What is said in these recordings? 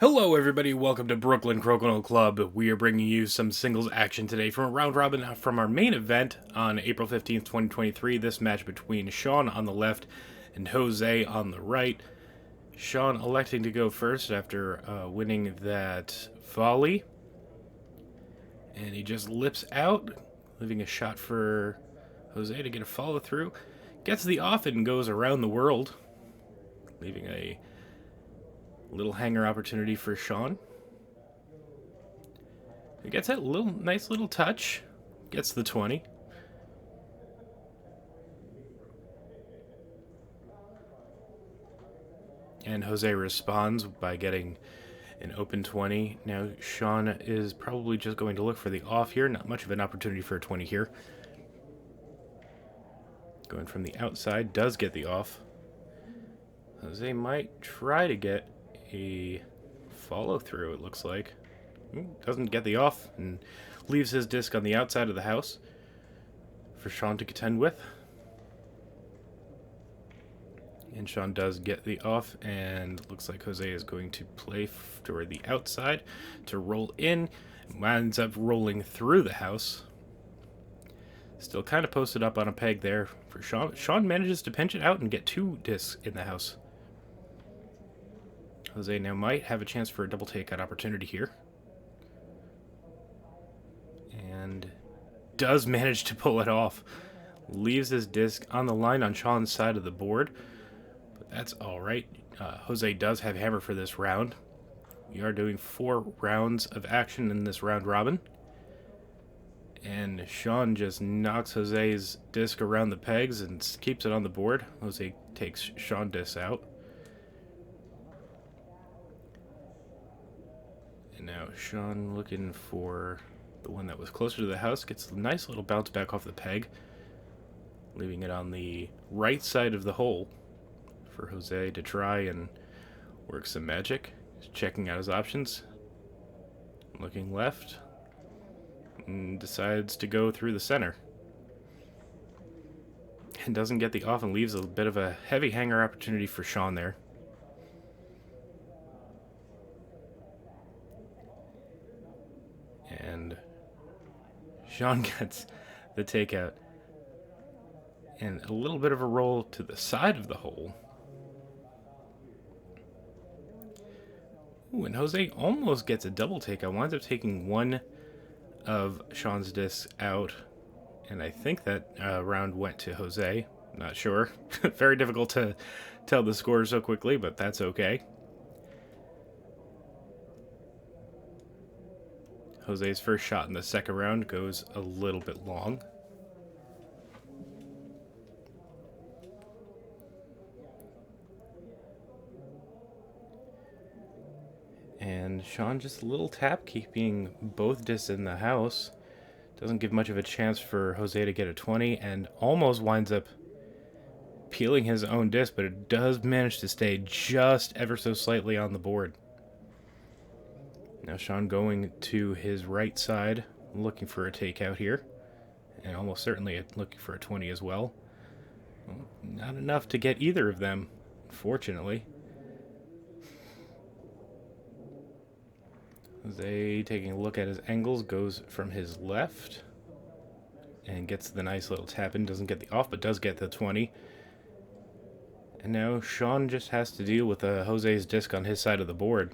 Hello everybody, welcome to Brooklyn Crocodile Club. We are bringing you some singles action today from a round robin from our main event on April 15th, 2023. This match between Sean on the left and Jose on the right. Sean electing to go first after winning that volley. And he just lips out, leaving a shot for Jose to get a follow through. Gets the off and goes around the world, leaving a little hanger opportunity for Sean. He gets that nice little touch. Gets the 20. And Jose responds by getting an open 20. Now Sean is probably just going to look for the off here. Not much of an opportunity for a 20 here. Going from the outside, does get the off. Jose might try to get a follow through, it looks like. Doesn't get the off and leaves his disc on the outside of the house for Sean to contend with. And Sean does get the off, and looks like Jose is going to play toward the outside to roll in. Winds up rolling through the house. Still kind of posted up on a peg there for Sean. Sean manages to pinch it out and get two discs in the house. Jose now might have a chance for a double takeout opportunity here. And does manage to pull it off. Leaves his disc on the line on Sean's side of the board. But that's alright. Jose does have hammer for this round. We are doing 4 rounds of action in this round robin. And Sean just knocks Jose's disc around the pegs and keeps it on the board. Jose takes Sean's disc out. And now Sean looking for the one that was closer to the house. Gets a nice little bounce back off the peg, leaving it on the right side of the hole for Jose to try and work some magic. He's checking out his options. Looking left. And decides to go through the center. And doesn't get the off and leaves a bit of a heavy hanger opportunity for Sean there. And Sean gets the takeout. And a little bit of a roll to the side of the hole. Ooh, and Jose almost gets a double takeout. Winds up taking one of Sean's discs out. And I think that round went to Jose. Not sure. Very difficult to tell the score so quickly, but that's okay. Jose's first shot in the second round goes a little bit long. And Sean just a little tap, keeping both discs in the house. Doesn't give much of a chance for Jose to get a 20, and almost winds up peeling his own disc, but it does manage to stay just ever so slightly on the board. Now Sean going to his right side, looking for a takeout here. And almost certainly looking for a 20 as well. Not enough to get either of them, unfortunately. Jose taking a look at his angles, goes from his left. And gets the nice little tap in, doesn't get the off, but does get the 20. And now Sean just has to deal with Jose's disc on his side of the board.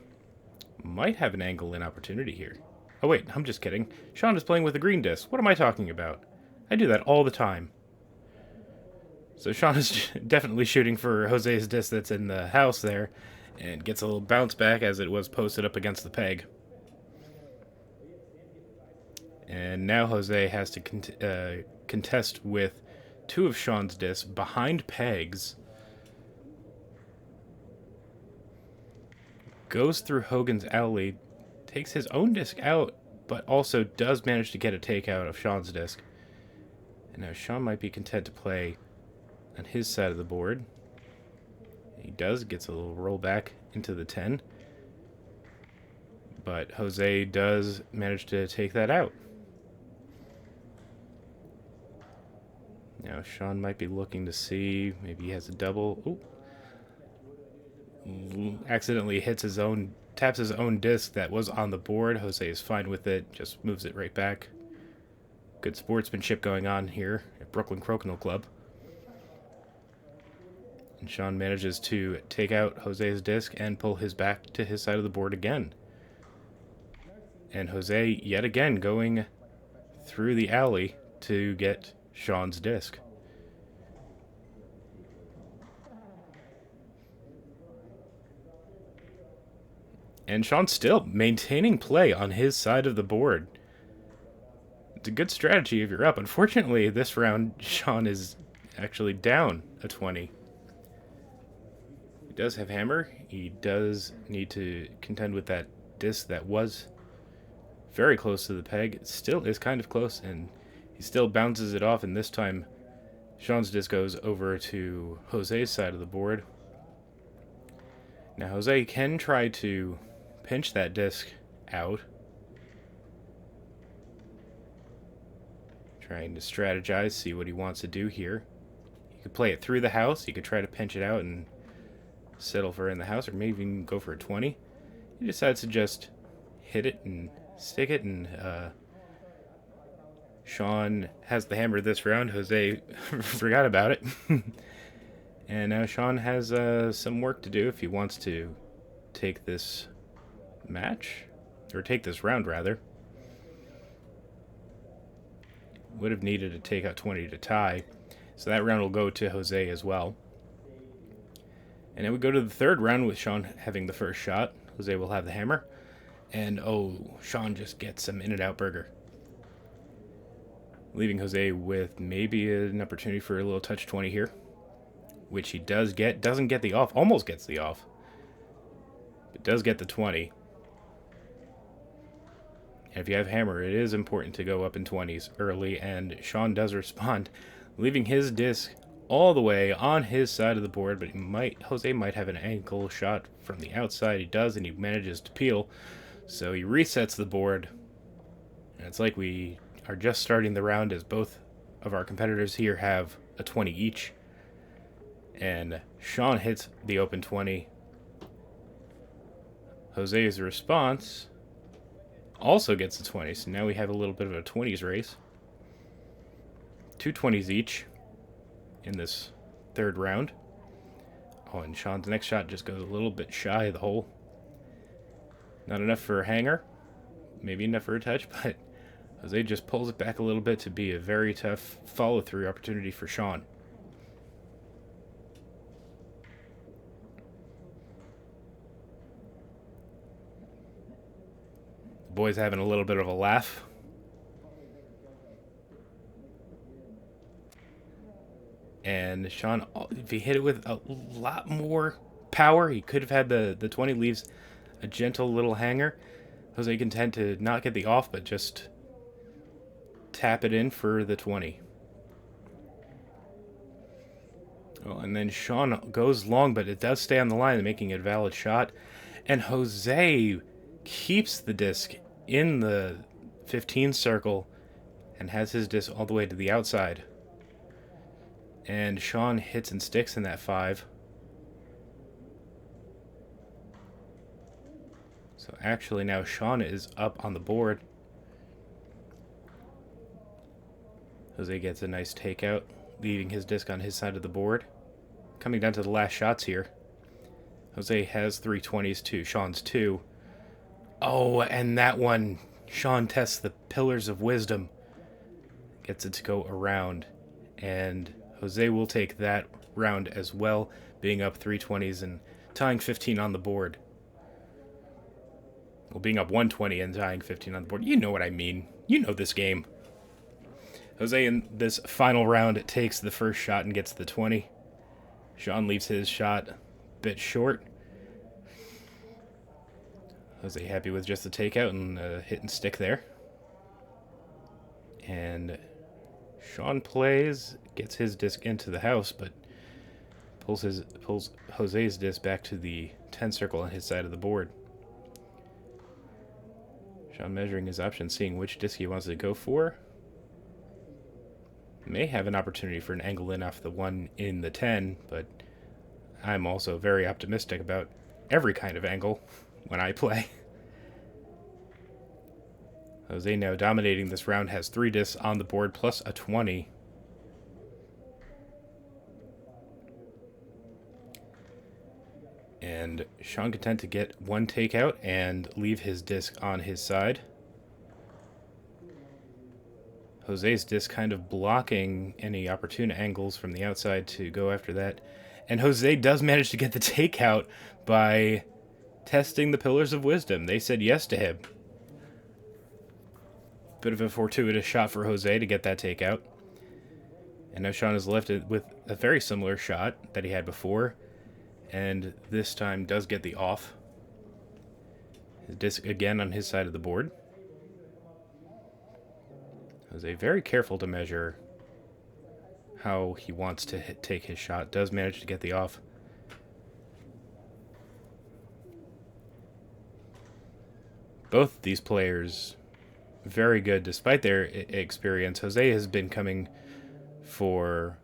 Might have an angle in opportunity here. Oh wait, I'm just kidding. Sean is playing with a green disc. What am I talking about? I do that all the time. So Sean is definitely shooting for Jose's disc that's in the house there, and gets a little bounce back as it was posted up against the peg. And now Jose has to contest with 2 of Sean's discs behind pegs. Goes through Hogan's alley, takes his own disc out, but also does manage to get a takeout of Sean's disc. And now Sean might be content to play on his side of the board. He does, gets a little roll back into the 10. But Jose does manage to take that out. Now Sean might be looking to see, maybe he has a double. Ooh. Accidentally hits his own taps his own disc that was on the board. Jose is fine with it, just moves it right back. Good sportsmanship going on here at Brooklyn Crokinole Club. And Sean manages to take out Jose's disc and pull his back to his side of the board again. And Jose, yet again, going through the alley to get Sean's disc. And Sean still maintaining play on his side of the board. It's a good strategy if you're up. Unfortunately, this round, Sean is actually down a 20. He does have hammer. He does need to contend with that disc that was very close to the peg. It still is kind of close, and he still bounces it off, and this time Sean's disc goes over to Jose's side of the board. Now Jose can try to pinch that disc out. Trying to strategize, see what he wants to do here. He could play it through the house. He could try to pinch it out and settle for in the house, or maybe even go for a 20. He decides to just hit it and stick it, and Sean has the hammer this round. Jose forgot about it. And now Sean has some work to do if he wants to take this match, or take this round rather. Would have needed to take out 20 to tie, so that round will go to Jose as well. And then we go to the third round with Sean having the first shot. Jose will have the hammer, and Sean just gets some In-N-Out burger, leaving Jose with maybe an opportunity for a little touch 20 here, which he does get. Doesn't get the off, almost gets the off, but does get the 20. And if you have hammer, it is important to go up in 20s early, and Sean does respond, leaving his disc all the way on his side of the board, but Jose might have an ankle shot from the outside. He does, and he manages to peel, so he resets the board. And it's like we are just starting the round, as both of our competitors here have a 20 each. And Sean hits the open 20. Jose's response also gets a 20, so now we have a little bit of a 20s race. 2 20s each in this third round. And Sean's next shot just goes a little bit shy of the hole. Not enough for a hanger, maybe enough for a touch, but Jose just pulls it back a little bit to be a very tough follow-through opportunity for Sean. The boys having a little bit of a laugh. And Sean, if he hit it with a lot more power, he could have had the 20. Leaves a gentle little hanger. Jose content to not get the off, but just tap it in for the 20. Oh, and then Sean goes long, but it does stay on the line, making it a valid shot. And Jose keeps the disc in the 15 circle and has his disc all the way to the outside. And Sean hits and sticks in that 5. So actually now Sean is up on the board. Jose gets a nice takeout, leaving his disc on his side of the board. Coming down to the last shots here. Jose has 3 20s to Sean's 2. Oh, and that one, Sean tests the pillars of wisdom. Gets it to go around. And Jose will take that round as well, being up 3 20s and tying 15 on the board. Well, being up 120 and tying 15 on the board. You know what I mean. You know this game. Jose in this final round takes the first shot and gets the 20. Sean leaves his shot a bit short. Jose happy with just the takeout and hit and stick there. And Sean plays, gets his disc into the house, but pulls Jose's disc back to the 10 circle on his side of the board. Sean measuring his options, seeing which disc he wants to go for. May have an opportunity for an angle in off the one in the 10, but I'm also very optimistic about every kind of angle when I play. Jose now dominating this round, has 3 discs on the board plus a 20. And Sean content to get 1 takeout and leave his disc on his side. Jose's disc kind of blocking any opportune angles from the outside to go after that. And Jose does manage to get the takeout by testing the Pillars of Wisdom. They said yes to him. Bit of a fortuitous shot for Jose to get that takeout. And now Sean is left with a very similar shot that he had before. And this time does get the off. His disc again on his side of the board. Jose very careful to measure how he wants to take his shot. Does manage to get the off. Both these players very good despite their experience. Jose has been coming for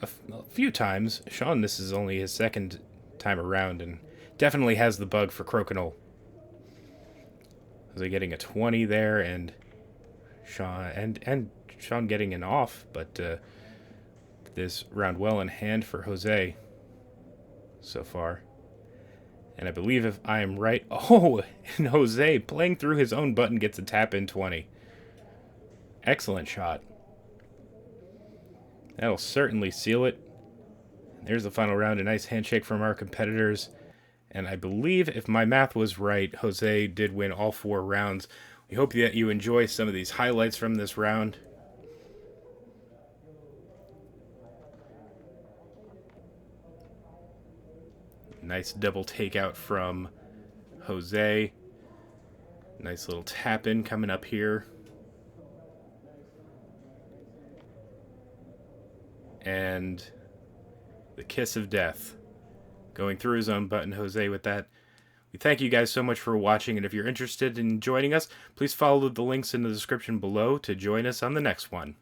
a few times. Sean, this is only his second time around and definitely has the bug for Crokinole. Jose getting a 20 there, and Sean getting an off, but this round well in hand for Jose so far. And I believe if I am right, and Jose playing through his own button gets a tap in 20. Excellent shot. That'll certainly seal it. There's the final round, a nice handshake from our competitors. And I believe, if my math was right, Jose did win all 4 rounds. We hope that you enjoy some of these highlights from this round. Nice double takeout from Jose. Nice little tap in coming up here. And the kiss of death. Going through his own button, Jose, with that. We thank you guys so much for watching, and if you're interested in joining us, please follow the links in the description below to join us on the next one.